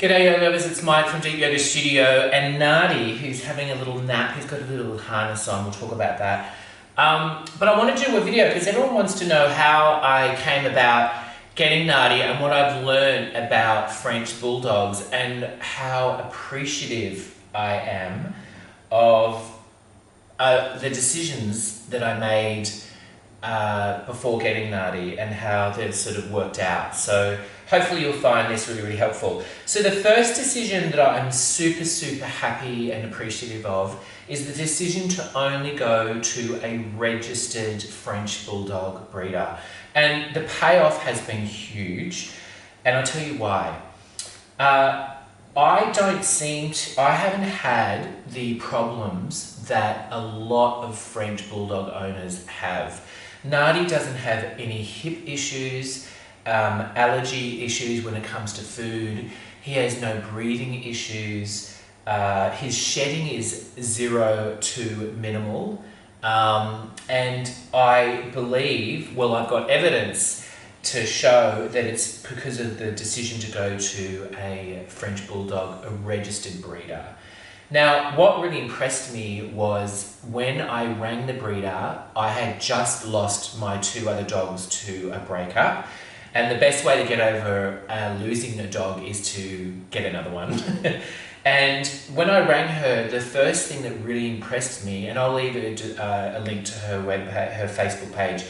G'day yoga lovers, it's Mike from Deep Yoga Studio, and Nadi, who's having a little nap, who's got a little harness on, we'll talk about that. But I want to do a video because everyone wants to know how I came about getting Nadi and what I've learned about French Bulldogs and how appreciative I am of the decisions that I made before getting Nadi and how they've sort of worked out. So hopefully you'll find this really, really helpful. So the first decision that I'm super happy and appreciative of is the decision to only go to a registered French Bulldog breeder. And the payoff has been huge, and I'll tell you why. I haven't had the problems that a lot of French Bulldog owners have. Nadi doesn't have any hip issues, allergy issues when it comes to food. He has no breathing issues. His shedding is 0 to minimal. And I believe, well, I've got evidence to show that it's because of the decision to go to a French Bulldog, a registered breeder. Now, what really impressed me was when I rang the breeder, I had just lost my 2 other dogs to a breakup. And the best way to get over losing a dog is to get another one. And when I rang her, the first thing that really impressed me, and I'll leave a link to her Facebook page,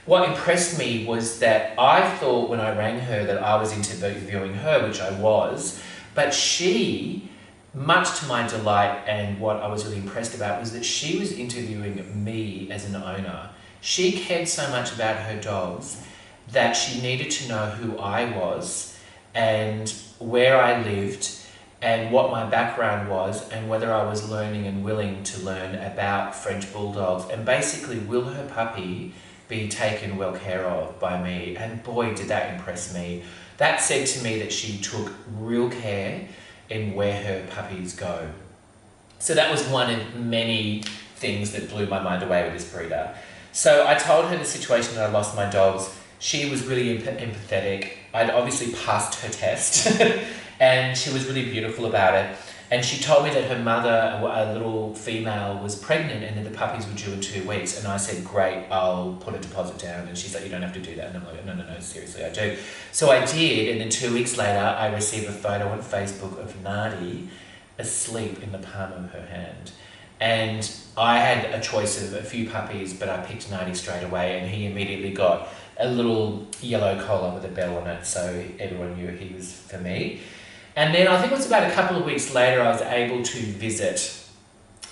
what impressed me was that I thought when I rang her that I was interviewing her, which I was, but she, much to my delight and what I was really impressed about, was that she was interviewing me as an owner. She cared so much about her dogs that she needed to know who I was and where I lived and what my background was and whether I was learning and willing to learn about French Bulldogs, and basically will her puppy be taken well care of by me. And boy, did that impress me. That said to me that she took real care in where her puppies go. So that was one of many things that blew my mind away with this breeder. So I told her the situation that I lost my dogs. She was really empathetic. I'd obviously passed her test and she was really beautiful about it. And she told me that her mother, a little female, was pregnant and that the puppies were due in 2 weeks. And I said, great, I'll put a deposit down. And she's like, you don't have to do that. And I'm like, no, seriously, I do. So I did, and then 2 weeks later, I received a photo on Facebook of Nadi asleep in the palm of her hand. And I had a choice of a few puppies, but I picked Nadi straight away, and he immediately got a little yellow collar with a bell on it, so everyone knew he was for me. And then I think it was about a couple of weeks later I was able to visit.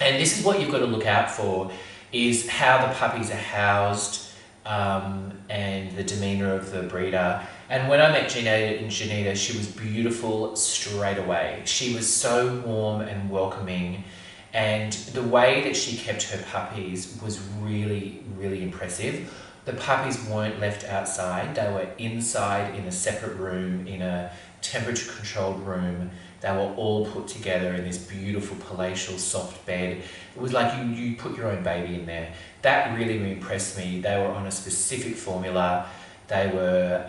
And this is what you've got to look out for, is how the puppies are housed and the demeanour of the breeder. And when I met Janita, she was beautiful straight away. She was so warm and welcoming. And the way that she kept her puppies was really, really impressive. The puppies weren't left outside. They were inside in a separate room, in a temperature-controlled room. They were all put together in this beautiful palatial soft bed. It was like you put your own baby in there. That really impressed me. They were on a specific formula. They were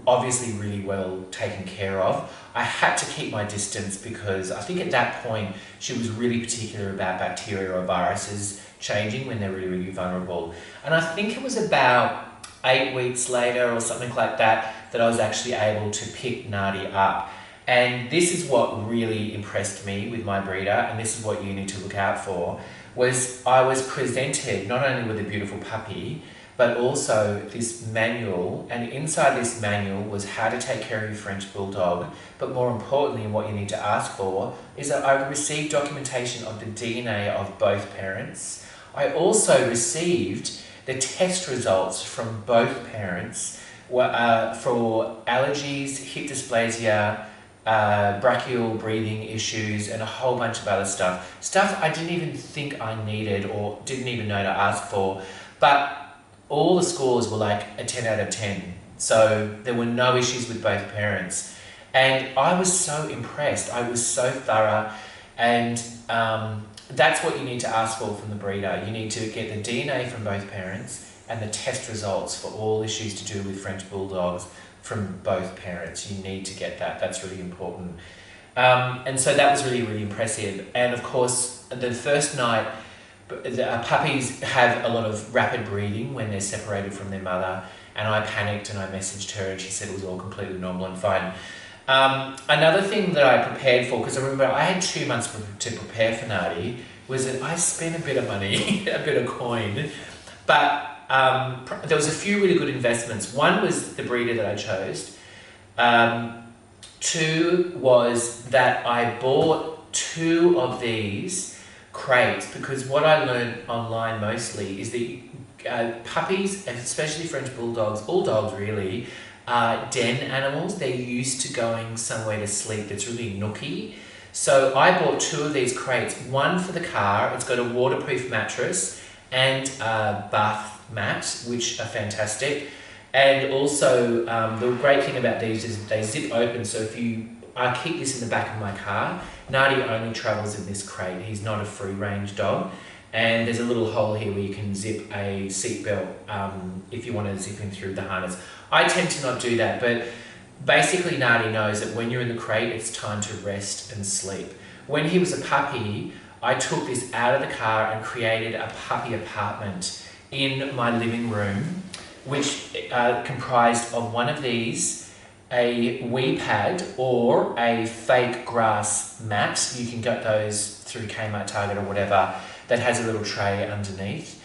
obviously really well taken care of. I had to keep my distance because I think at that point she was really particular about bacteria or viruses changing when they're really, really vulnerable. And I think it was about 8 weeks later or something like that that I was actually able to pick Nadi up. And this is what really impressed me with my breeder, and this is what you need to look out for, was I was presented not only with a beautiful puppy, but also this manual, and inside this manual was how to take care of your French Bulldog, but more importantly, what you need to ask for is that I received documentation of the DNA of both parents. I also received the test results from both parents for allergies, hip dysplasia, brachial breathing issues, and a whole bunch of other stuff. Stuff I didn't even think I needed or didn't even know to ask for, but all the scores were like a 10 out of 10. So there were no issues with both parents. And I was so impressed. I was so thorough. And that's what you need to ask for from the breeder. You need to get the DNA from both parents and the test results for all issues to do with French Bulldogs from both parents. You need to get that. That's really important. And so that was really, really impressive. And of course, the first night, the puppies have a lot of rapid breathing when they're separated from their mother. And I panicked and I messaged her and she said it was all completely normal and fine. Another thing that I prepared for, because I remember I had 2 months to prepare for Nardi, was that I spent a bit of money, a bit of coin, but there was a few really good investments. One was the breeder that I chose. Two was that I bought 2 of these crates, because what I learned online mostly is that puppies, especially French bulldogs, all dogs really, are den animals. They're used to going somewhere to sleep that's really nooky. So I bought 2 of these crates, one for the car. It's got a waterproof mattress and a bath mat, which are fantastic. And also, the great thing about these is they zip open. So I keep this in the back of my car. Nardi only travels in this crate. He's not a free-range dog. And there's a little hole here where you can zip a seatbelt if you want to zip him through the harness. I tend to not do that, but basically Nardi knows that when you're in the crate, it's time to rest and sleep. When he was a puppy, I took this out of the car and created a puppy apartment in my living room, which comprised of one of these, a wee pad or a fake grass mat. You can get those through Kmart, Target or whatever, that has a little tray underneath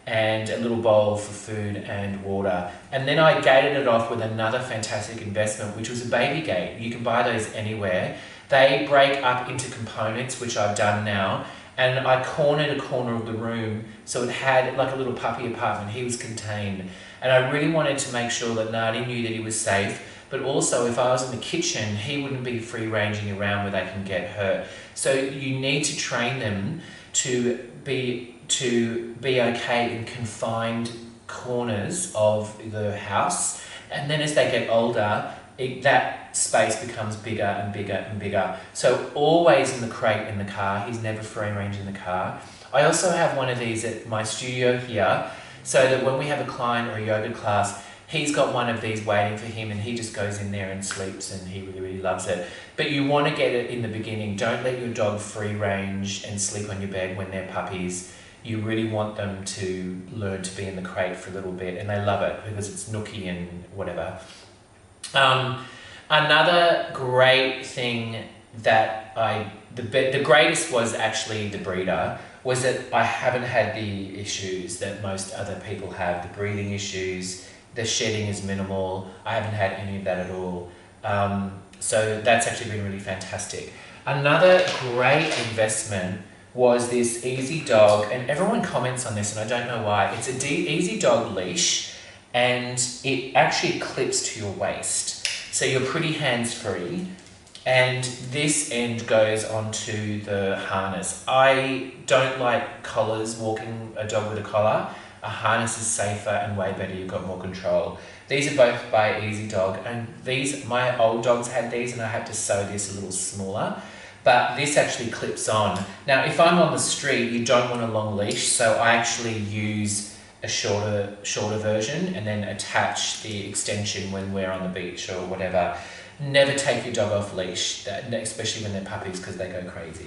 and a little bowl for food and water. And then I gated it off with another fantastic investment, which was a baby gate. You can buy those anywhere. They break up into components, which I've done now, and I cornered a corner of the room so it had like a little puppy apartment. He was contained. And I really wanted to make sure that Nardi knew that he was safe, but also if I was in the kitchen, he wouldn't be free ranging around where they can get hurt. So you need to train them to be okay in confined corners of the house. And then as they get older, that space becomes bigger and bigger and bigger. So always in the crate in the car. He's never free range in the car. I also have one of these at my studio here, so that when we have a client or a yoga class, he's got one of these waiting for him and he just goes in there and sleeps and he really, really loves it. But you want to get it in the beginning. Don't let your dog free range and sleep on your bed when they're puppies. You really want them to learn to be in the crate for a little bit, and they love it because it's nooky and whatever. Another great thing that the greatest was actually the breeder, was that I haven't had the issues that most other people have. The breathing issues, the shedding is minimal. I haven't had any of that at all. So that's actually been really fantastic. Another great investment was this Easy Dog, and everyone comments on this and I don't know why. It's a Easy Dog leash and it actually clips to your waist. So you're pretty hands-free. And this end goes onto the harness. I don't like collars, walking a dog with a collar. A harness is safer and way better, you've got more control. These are both by Easy Dog, and these, my old dogs had these and I had to sew this a little smaller, but this actually clips on. Now, if I'm on the street, you don't want a long leash, so I actually use a shorter version and then attach the extension when we're on the beach or whatever. Never take your dog off leash, especially when they're puppies, because they go crazy.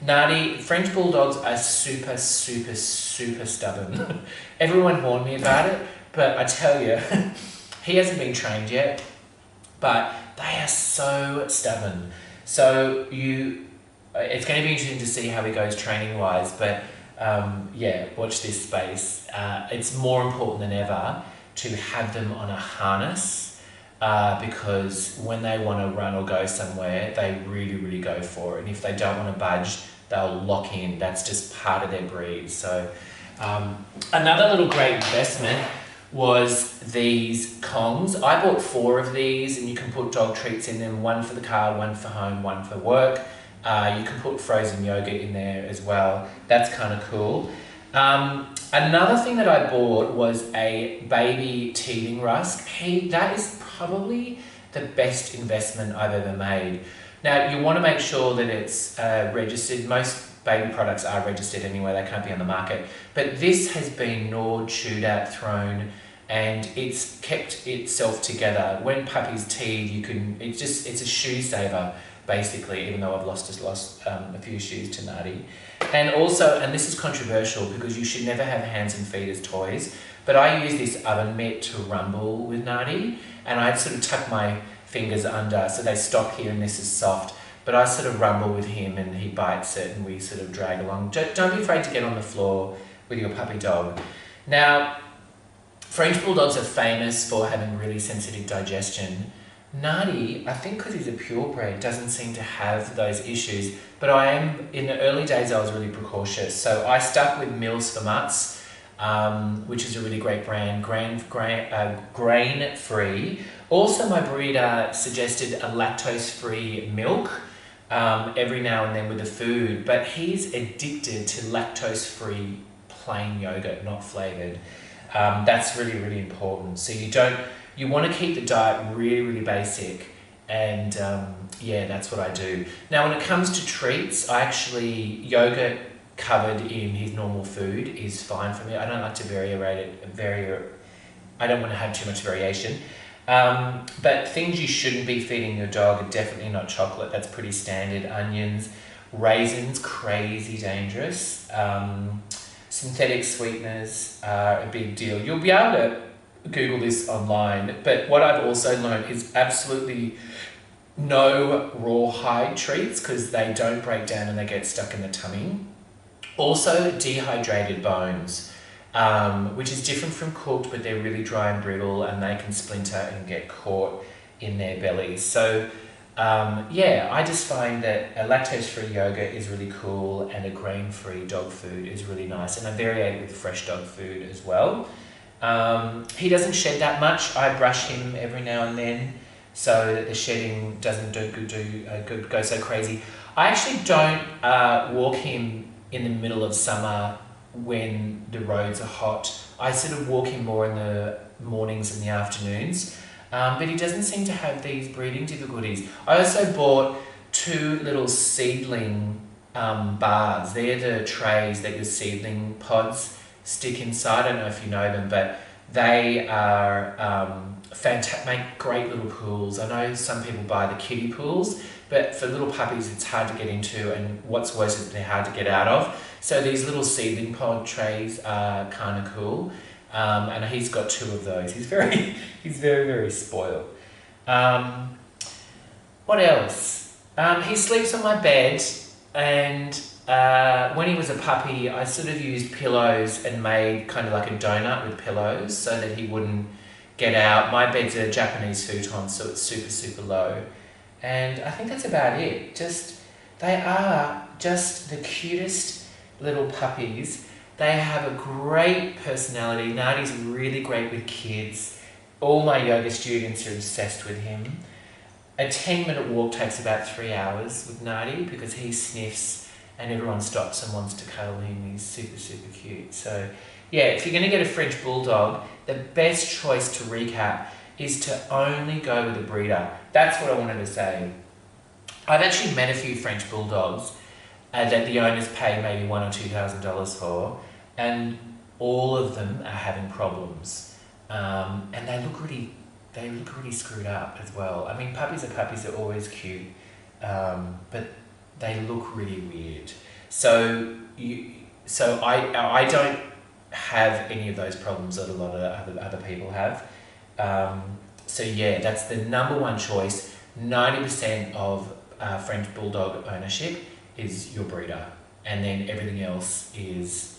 Nardi, French Bulldogs are super, super, super stubborn. Everyone warned me about it, but I tell you, he hasn't been trained yet, but they are so stubborn. So it's going to be interesting to see how he goes training-wise, but yeah, watch this space. It's more important than ever to have them on a harness, because when they want to run or go somewhere, they really, really go for it. And if they don't want to budge, they'll lock in. That's just part of their breed. So another little great investment was these Kongs. I bought 4 of these, and you can put dog treats in them, one for the car, one for home, one for work. You can put frozen yogurt in there as well. That's kind of cool. Another thing that I bought was a baby teething rusk. That is probably the best investment I've ever made. Now, you want to make sure that it's registered. Most baby products are registered anyway, they can't be on the market. But this has been gnawed, chewed at, thrown. and it's kept itself together. When puppies teed, it's a shoe saver, basically, even though I've lost a few shoes to Nardi. And also, and this is controversial because you should never have hands and feet as toys, but I use this oven mitt to rumble with Nardi, and I sort of tuck my fingers under so they stop here and this is soft, but I sort of rumble with him and he bites it and we sort of drag along. Don't be afraid to get on the floor with your puppy dog. Now, French Bulldogs are famous for having really sensitive digestion. Nardi, I think because he's a purebred, doesn't seem to have those issues, but in the early days I was really precautious, so I stuck with Mills for Mutts, which is a really great brand, grain-free. Also, my breeder suggested a lactose-free milk every now and then with the food, but he's addicted to lactose-free plain yogurt, not flavoured. That's really, really important. So you want to keep the diet really, really basic, and yeah, that's what I do. Now, when it comes to treats, yogurt covered in his normal food is fine for me. I don't like to I don't want to have too much variation. But things you shouldn't be feeding your dog are definitely not chocolate. That's pretty standard. Onions, raisins, crazy dangerous. Synthetic sweeteners are a big deal. You'll be able to Google this online, but what I've also learned is absolutely no rawhide treats because they don't break down and they get stuck in the tummy. Also, dehydrated bones, which is different from cooked, but they're really dry and brittle and they can splinter and get caught in their bellies. So yeah, I just find that a lactose-free yogurt is really cool and a grain-free dog food is really nice, and I vary it with fresh dog food as well. He doesn't shed that much. I brush him every now and then so that the shedding doesn't go so crazy. I actually don't walk him in the middle of summer when the roads are hot. I sort of walk him more in the mornings and the afternoons, but he doesn't seem to have these breathing difficulties. I also bought 2 little seedling bars. They're the trays that your seedling pods stick inside. I don't know if you know them, but they are fantastic, make great little pools. I know some people buy the kiddie pools, but for little puppies it's hard to get into, and what's worse is they're hard to get out of. So these little seedling pod trays are kind of cool, and he's got 2 of those. He's very, very spoiled. What else? He sleeps on my bed, and when he was a puppy, I sort of used pillows and made kind of like a donut with pillows so that he wouldn't get out. My bed's a Japanese futon, so it's super, super low. And I think that's about it. They are just the cutest little puppies. They have a great personality. Nardi's really great with kids. All my yoga students are obsessed with him. A 10-minute walk takes about 3 hours with Nardi because he sniffs and everyone stops and wants to cuddle him. He's super, super cute. So yeah, if you're going to get a French Bulldog, the best choice, to recap, is to only go with a breeder. That's what I wanted to say. I've actually met a few French Bulldogs that the owners pay maybe $1,000 or $2,000 for, and all of them are having problems. And they look really screwed up as well. I mean, puppies are puppies, they're always cute, but they look really weird. So I don't have any of those problems that a lot of other people have. So yeah, that's the #1 choice. 90% of French Bulldog ownership is your breeder, and then everything else is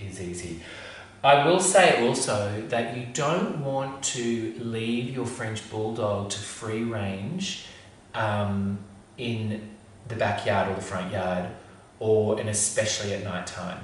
easy. I will say also that you don't want to leave your French Bulldog to free range in the backyard or the front yard, and especially at night time.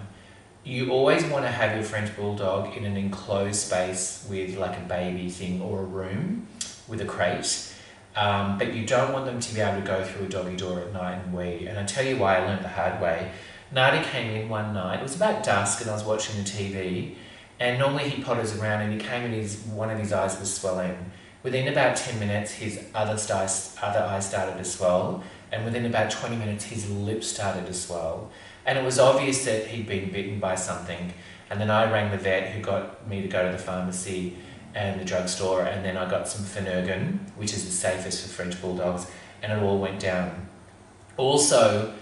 You always want to have your French Bulldog in an enclosed space with like a baby thing or a room with a crate, but you don't want them to be able to go through a doggy door at night and wee. And I tell you why, I learned the hard way. Nardi came in one night, it was about dusk, and I was watching the TV, and normally he potters around, and he came in, one of his eyes was swelling. Within about 10 minutes, his other eye started to swell, and within about 20 minutes, his lips started to swell. And it was obvious that he'd been bitten by something. And then I rang the vet who got me to go to the pharmacy and the drugstore, and then I got some Phenergan, which is the safest for French Bulldogs, and it all went down. Also,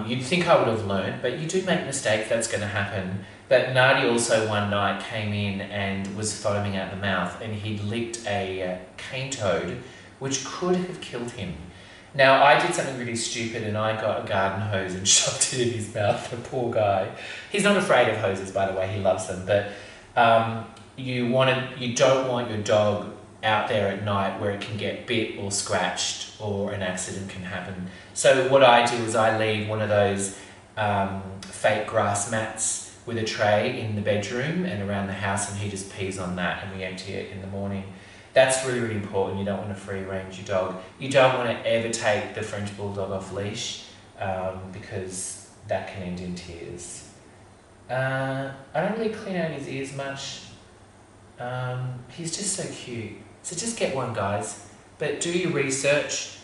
you'd think I would have learned, but you do make mistakes, that's going to happen. But Nardi also one night came in and was foaming at the mouth, and he'd licked a cane toad, which could have killed him. Now, I did something really stupid, and I got a garden hose and shoved it in his mouth, the poor guy. He's not afraid of hoses, by the way, he loves them, but you don't want your dog out there at night where it can get bit or scratched or an accident can happen. So what I do is I leave one of those fake grass mats with a tray in the bedroom and around the house, and he just pees on that and we empty it in the morning. That's really, really important. You don't want to free range your dog. You don't want to ever take the French Bulldog off leash because that can end in tears. I don't really clean out his ears much. He's just so cute. So just get one, guys. But do your research,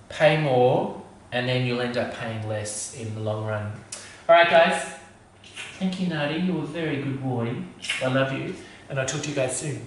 pay more, and then you'll end up paying less in the long run. Alright guys, thank you Nardi, you're a very good boy. I love you, and I'll talk to you guys soon.